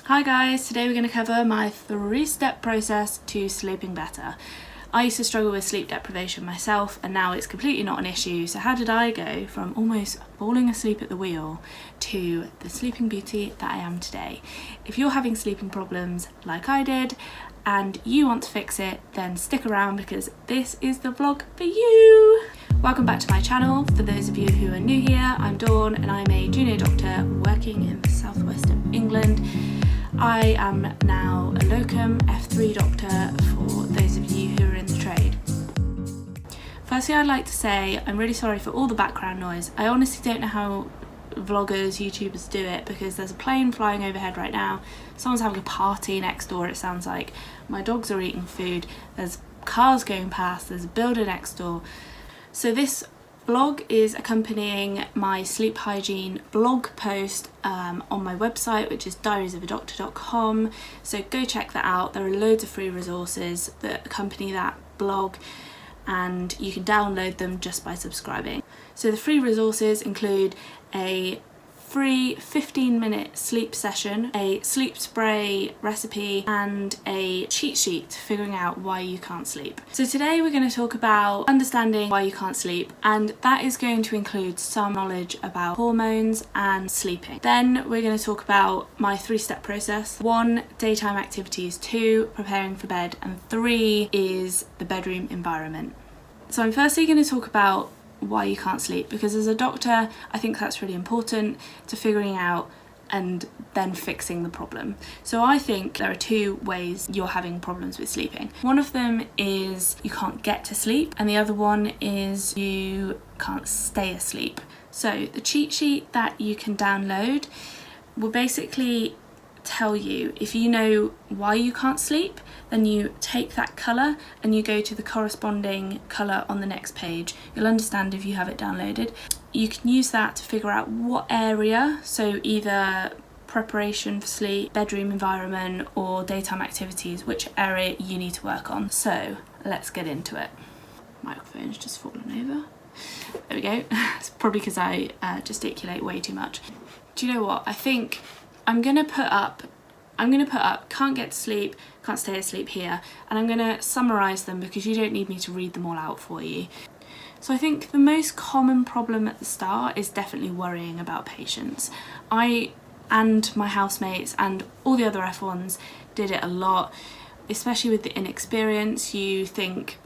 Hi guys, today we're going to cover my 3-step process to sleeping better. I used to struggle with sleep deprivation myself and now it's completely not an issue. So how did I go from almost falling asleep at the wheel to the sleeping beauty that I am today? If you're having sleeping problems like I did and you want to fix it, then stick around because this is the vlog for you. Welcome back to my channel. For those of you who are new here, I'm Dawn and I'm a junior doctor working in the southwest of England. I am now a locum F3 doctor for those of you who are in the trade. Firstly, I'd like to say I'm really sorry for all the background noise. I honestly don't know how vloggers, YouTubers do it because there's a plane flying overhead right now. Someone's having a party next door, it sounds like. My dogs are eating food. There's cars going past. There's a builder next door. So this vlog is accompanying my sleep hygiene blog post on my website, which is diariesofadoctor.com. So go check that out. There are loads of free resources that accompany that blog and you can download them just by subscribing. So the free resources include a free 15-minute sleep session, a sleep spray recipe, and a cheat sheet figuring out why you can't sleep. So today we're going to talk about understanding why you can't sleep, and that is going to include some knowledge about hormones and sleeping. Then we're going to talk about my 3-step process. 1, daytime activities, 2, preparing for bed, and 3 is the bedroom environment. So I'm firstly going to talk about why you can't sleep, because as a doctor I think that's really important to figuring out and then fixing the problem. So I think there are 2 ways you're having problems with sleeping. One of them is you can't get to sleep and the other one is you can't stay asleep. So the cheat sheet that you can download will basically tell you, if you know why you can't sleep, then you take that colour and you go to the corresponding colour on the next page. You'll understand if you have it downloaded. You can use that to figure out what area, so either preparation for sleep, bedroom environment or daytime activities, which area you need to work on. So let's get into it. Microphone's just fallen over. There we go. It's probably because I gesticulate way too much. Do you know what? I think I'm gonna put up can't get to sleep, can't stay asleep here, and I'm gonna summarise them because you don't need me to read them all out for you. So I think the most common problem at the start is definitely worrying about patients. I and my housemates and all the other F1s did it a lot, especially with the inexperience. You think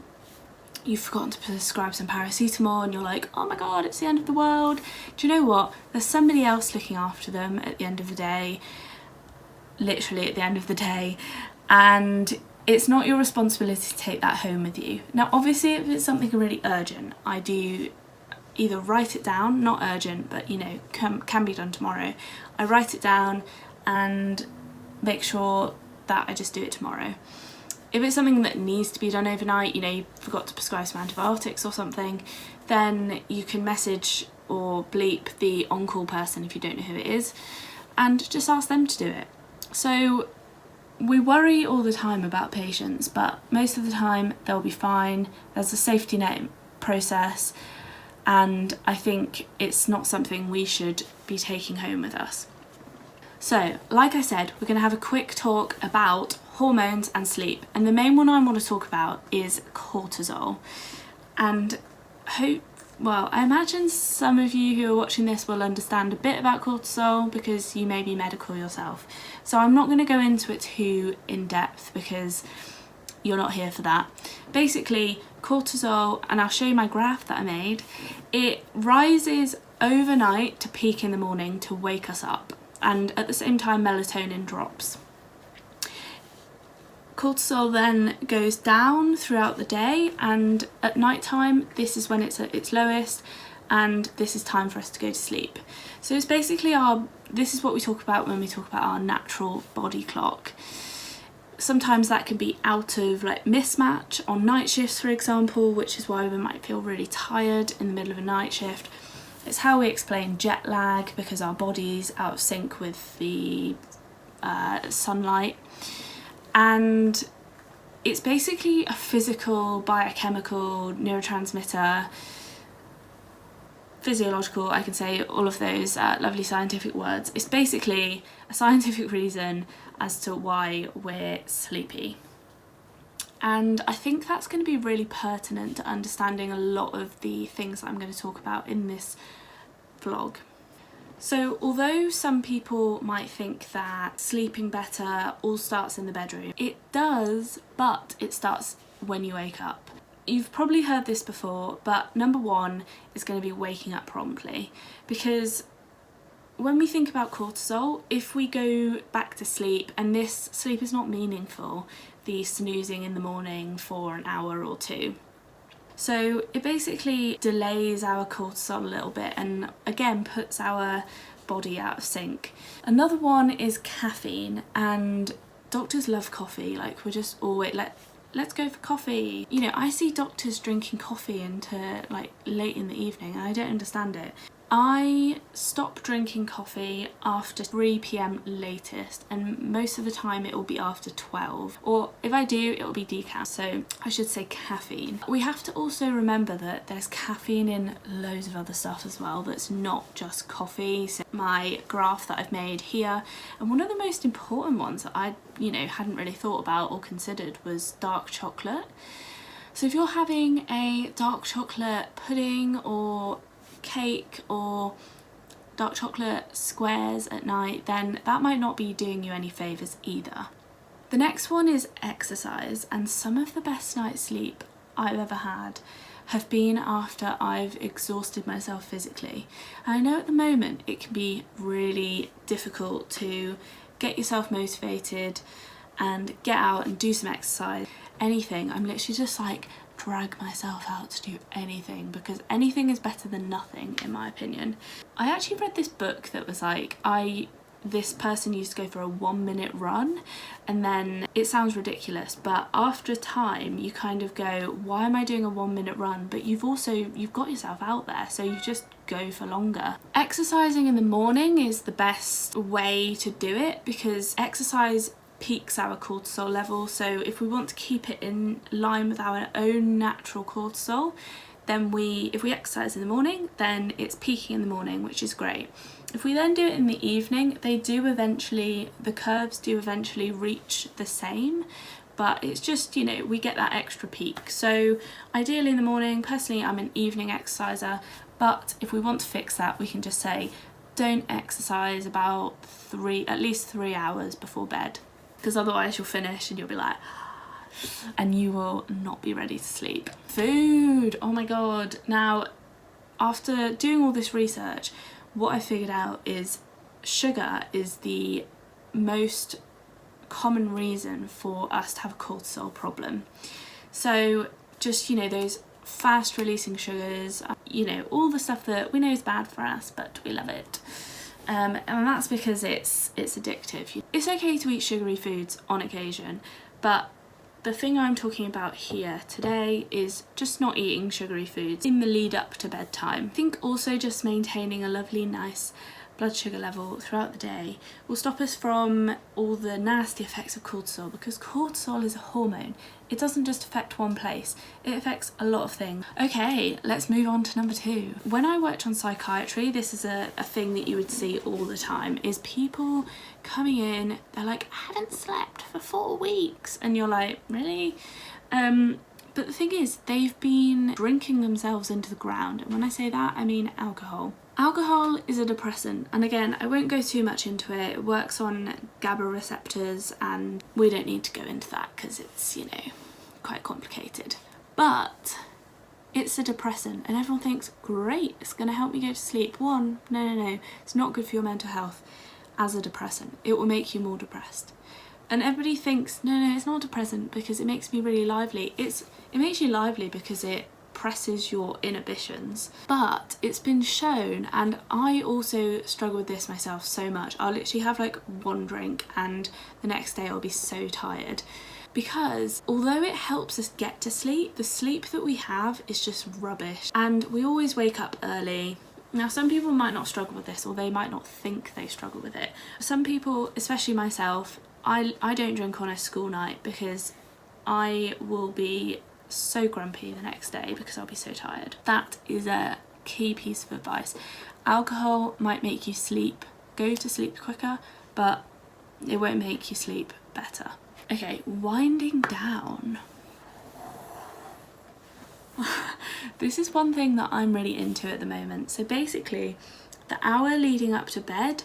you've forgotten to prescribe some paracetamol and you're like, oh my god, it's the end of the world. Do you know what? There's somebody else looking after them at the end of the day, literally at the end of the day, and it's not your responsibility to take that home with you. Now obviously if it's something really urgent, I do either write it down, not urgent but you know can be done tomorrow. I write it down and make sure that I just do it tomorrow. If it's something that needs to be done overnight, you know, you forgot to prescribe some antibiotics or something, then you can message or bleep the on-call person if you don't know who it is and just ask them to do it. So we worry all the time about patients, but most of the time they'll be fine. There's a safety net process and I think it's not something we should be taking home with us. So, like I said, we're going to have a quick talk about hormones and sleep, and the main one I want to talk about is cortisol. And I imagine some of you who are watching this will understand a bit about cortisol because you may be medical yourself. So I'm not going to go into it too in depth because you're not here for that. Basically, cortisol, and I'll show you my graph that I made, it rises overnight to peak in the morning to wake us up. And at the same time melatonin drops. Cortisol then goes down throughout the day, and at night time this is when it's at its lowest and this is time for us to go to sleep. So it's basically this is what we talk about when we talk about our natural body clock. Sometimes that can be out of like mismatch on night shifts, for example, which is why we might feel really tired in the middle of a night shift. It's how we explain jet lag because our body's out of sync with the sunlight, and it's basically a physical, biochemical neurotransmitter physiological, I can say all of those lovely scientific words. It's basically a scientific reason as to why we're sleepy. And I think that's going to be really pertinent to understanding a lot of the things that I'm going to talk about in this vlog. So although some people might think that sleeping better all starts in the bedroom, it does, but it starts when you wake up. You've probably heard this before, but number one is going to be waking up promptly, because when we think about cortisol, if we go back to sleep, and this sleep is not meaningful, the snoozing in the morning for an hour or two. So it basically delays our cortisol a little bit and again puts our body out of sync. Another one is caffeine, and doctors love coffee. Like, we're just always like, let's go for coffee. You know, I see doctors drinking coffee into like late in the evening and I don't understand it. I stop drinking coffee after 3 p.m. latest, and most of the time it will be after 12, or if I do, it will be decaf, so I should say caffeine. We have to also remember that there's caffeine in loads of other stuff as well that's not just coffee. So my graph that I've made here, and one of the most important ones that I hadn't really thought about or considered was dark chocolate. So if you're having a dark chocolate pudding or cake or dark chocolate squares at night, then that might not be doing you any favours either. The next one is exercise, and some of the best night's sleep I've ever had have been after I've exhausted myself physically. And I know at the moment it can be really difficult to get yourself motivated and get out and do some exercise, anything. I'm literally just like drag myself out to do anything, because anything is better than nothing in my opinion. I actually read this book that was like, this person used to go for a 1-minute run, and then it sounds ridiculous, but after a time you kind of go, why am I doing a 1-minute run? But you've got yourself out there, so you just go for longer. Exercising in the morning is the best way to do it, because exercise peaks our cortisol level. So if we want to keep it in line with our own natural cortisol, then if we exercise in the morning, then it's peaking in the morning, which is great. If we then do it in the evening, the curves do eventually reach the same, but it's just, we get that extra peak. So ideally in the morning, personally I'm an evening exerciser, but if we want to fix that, we can just say don't exercise about at least 3 hours before bed, because otherwise you'll finish and you'll be like, and you will not be ready to sleep. Food, oh my god. Now, after doing all this research, what I figured out is sugar is the most common reason for us to have a cortisol problem. So just, those fast releasing sugars, all the stuff that we know is bad for us, but we love it. And that's because it's addictive. It's okay to eat sugary foods on occasion, but the thing I'm talking about here today is just not eating sugary foods in the lead up to bedtime. I think also just maintaining a lovely, nice blood sugar level throughout the day will stop us from all the nasty effects of cortisol, because cortisol is a hormone. It doesn't just affect one place, it affects a lot of things. Okay, let's move on to number 2. When I worked on psychiatry, this is a thing that you would see all the time, is people coming in, they're like, I haven't slept for 4 weeks, and you're like, really? But the thing is, they've been drinking themselves into the ground, and when I say that, I mean alcohol. Alcohol is a depressant, and again, I won't go too much into it. It works on GABA receptors, and we don't need to go into that because it's, quite complicated. But it's a depressant, and everyone thinks, great, it's going to help me go to sleep. No, it's not good for your mental health as a depressant. It will make you more depressed. And everybody thinks, no, it's not a depressant because it makes me really lively. It makes you lively because it suppresses your inhibitions. But it's been shown, and I also struggle with this myself so much, I'll literally have like one drink and the next day I'll be so tired, because although it helps us get to sleep, the sleep that we have is just rubbish, and we always wake up early. Now, some people might not struggle with this, or they might not think they struggle with it. Some people, especially myself, I don't drink on a school night because I will be so grumpy the next day because I'll be so tired. That is a key piece of advice. Alcohol might make you go to sleep quicker, but it won't make you sleep better. Okay, winding down. This is one thing that I'm really into at the moment. So basically, the hour leading up to bed,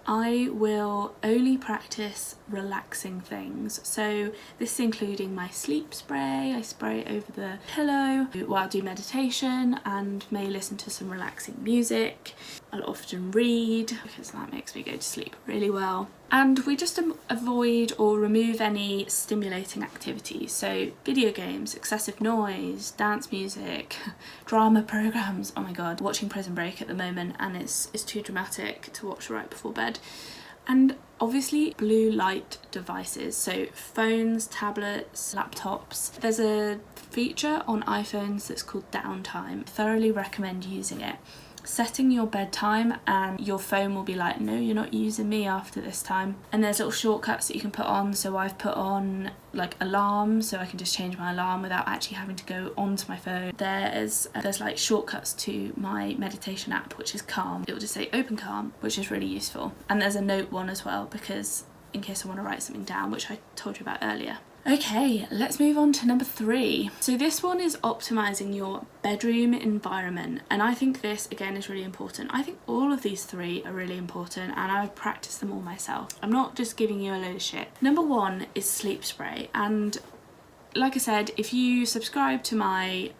I will only practice relaxing things. So this is including my sleep spray. I spray it over the pillow while I do meditation and may listen to some relaxing music. I'll often read because that makes me go to sleep really well. And we just avoid or remove any stimulating activities. So video games, excessive noise, dance music, drama programs. Oh my God, watching Prison Break at the moment and it's too dramatic to watch right before bed. And obviously blue light devices, so phones, tablets, laptops. There's a feature on iPhones that's called downtime. I thoroughly recommend using it. Setting your bedtime and your phone will be like, no, you're not using me after this time. And there's little shortcuts that you can put on. So I've put on like alarms, so I can just change my alarm without actually having to go onto my phone. There's like shortcuts to my meditation app, which is Calm. It will just say open Calm, which is really useful. And there's a note one as well, because in case I want to write something down, which I told you about earlier. Okay, let's move on to number 3. So this one is optimizing your bedroom environment, and I think this again is really important. I think all of these 3 are really important, and I've practiced them all myself. I'm not just giving you a load of shit. Number 1 is sleep spray, and like I said, if you subscribe to my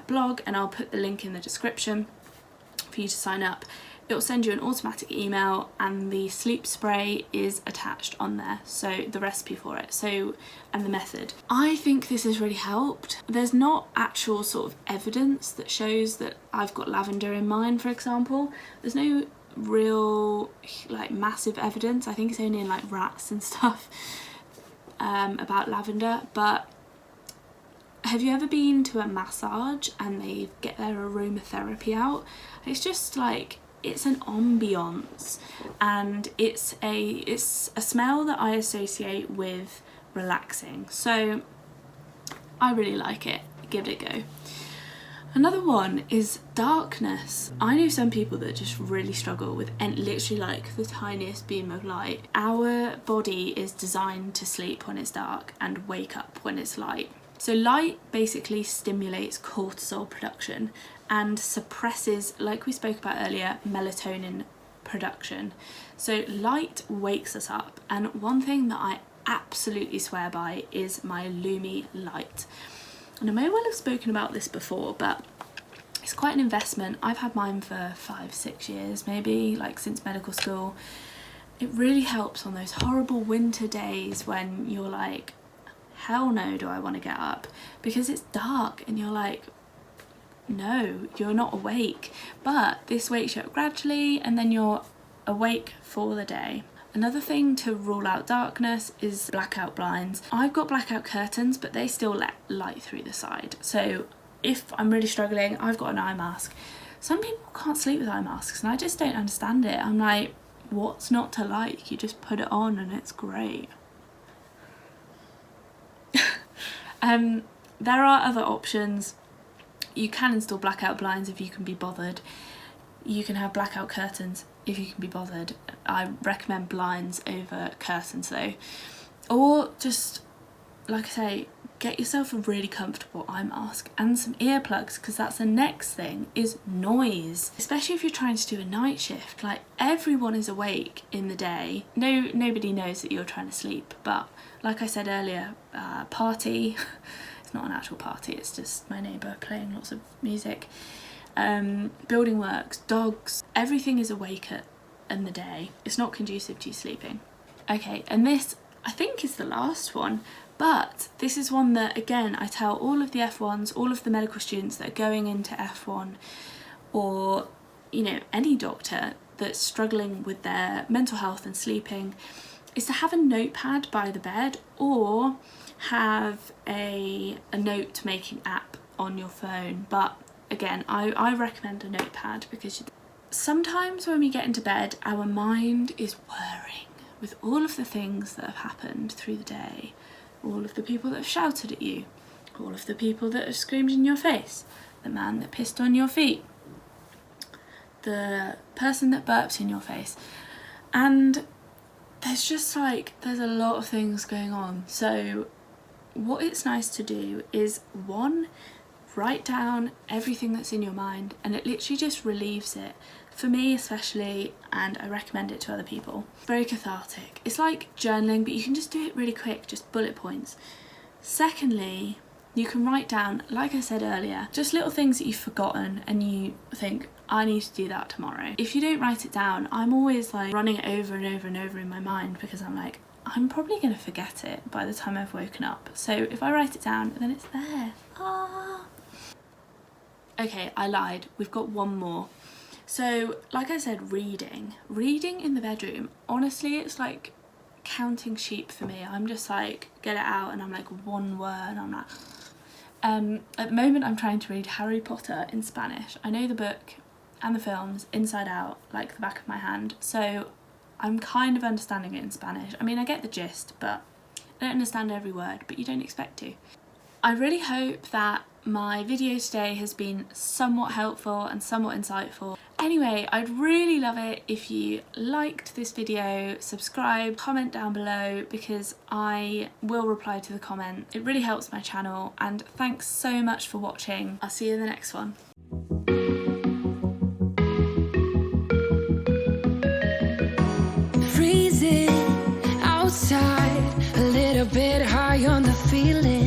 blog, and I'll put the link in the description for you to sign up, it will send you an automatic email and the sleep spray is attached on there, so the recipe for it, and the method. I think this has really helped. There's not actual sort of evidence that shows that I've got lavender in mine, for example. There's no real like massive evidence. I think it's only in like rats and stuff about lavender. But have you ever been to a massage and they get their aromatherapy out? It's just like, it's an ambience, and it's a smell that I associate with relaxing, so I really like it. Give it a go. Another one is darkness. I know some people that just really struggle with literally like the tiniest beam of light. Our body is designed to sleep when it's dark and wake up when it's light. So light basically stimulates cortisol production and suppresses, like we spoke about earlier, melatonin production. So light wakes us up, and one thing that I absolutely swear by is my Lumi light. And I may well have spoken about this before, but it's quite an investment. I've had mine for 5-6 years maybe, like since medical school. It really helps on those horrible winter days when you're like, hell no do I want to get up, because it's dark and you're like, no, you're not awake. But this wakes you up gradually and then you're awake for the day. Another thing to rule out darkness is blackout blinds. I've got blackout curtains, but they still let light through the side. So if I'm really struggling, I've got an eye mask. Some people can't sleep with eye masks and I just don't understand it. I'm like, what's not to like? You just put it on and it's great. There are other options. You can install blackout blinds if you can be bothered. You can have blackout curtains if you can be bothered. I recommend blinds over curtains though. Or just, like I say, get yourself a really comfortable eye mask and some earplugs, because that's the next thing, is noise. Especially if you're trying to do a night shift. Like, everyone is awake in the day. Nobody knows that you're trying to sleep, but like I said earlier, party. It's not an actual party, it's just my neighbour playing lots of music. Building works, dogs, everything is awake in the day. It's not conducive to you sleeping. Okay, and this I think is the last one, but this is one that, again, I tell all of the F1s, all of the medical students that are going into F1, or, you know, any doctor that's struggling with their mental health and sleeping, is to have a notepad by the bed, or have a note-making app on your phone. But again, I recommend a notepad, because sometimes when we get into bed, our mind is whirring with all of the things that have happened through the day, all of the people that have shouted at you, all of the people that have screamed in your face, the man that pissed on your feet. the person that burps in your face. And there's just like, there's a lot of things going on. So what it's nice to do is, one, write down everything that's in your mind, and it literally just relieves it. For me especially, and I recommend it to other people. Very cathartic. It's like journaling, but you can just do it really quick, just bullet points. Secondly, you can write down, like I said earlier, just little things that you've forgotten and you think, I need to do that tomorrow. If you don't write it down, I'm always like running it over and over and over in my mind, because I'm like, I'm probably going to forget it by the time I've woken up. So if I write it down, then it's there. Ah. Okay, I lied. We've got one more. So, like I said, reading in the bedroom, honestly, it's like counting sheep for me. I'm just like, get it out, and I'm like, one word, and I'm like, at the moment I'm trying to read Harry Potter in Spanish. I know the book and the films inside out, like the back of my hand, so I'm kind of understanding it in Spanish. I mean, I get the gist, but I don't understand every word, but you don't expect to. I really hope that my video today has been somewhat helpful and somewhat insightful. Anyway, I'd really love it if you liked this video, subscribe, comment down below, because I will reply to the comment. It really helps my channel, and thanks so much for watching. I'll see you in the next one. Freezing outside, a little bit high on the feeling.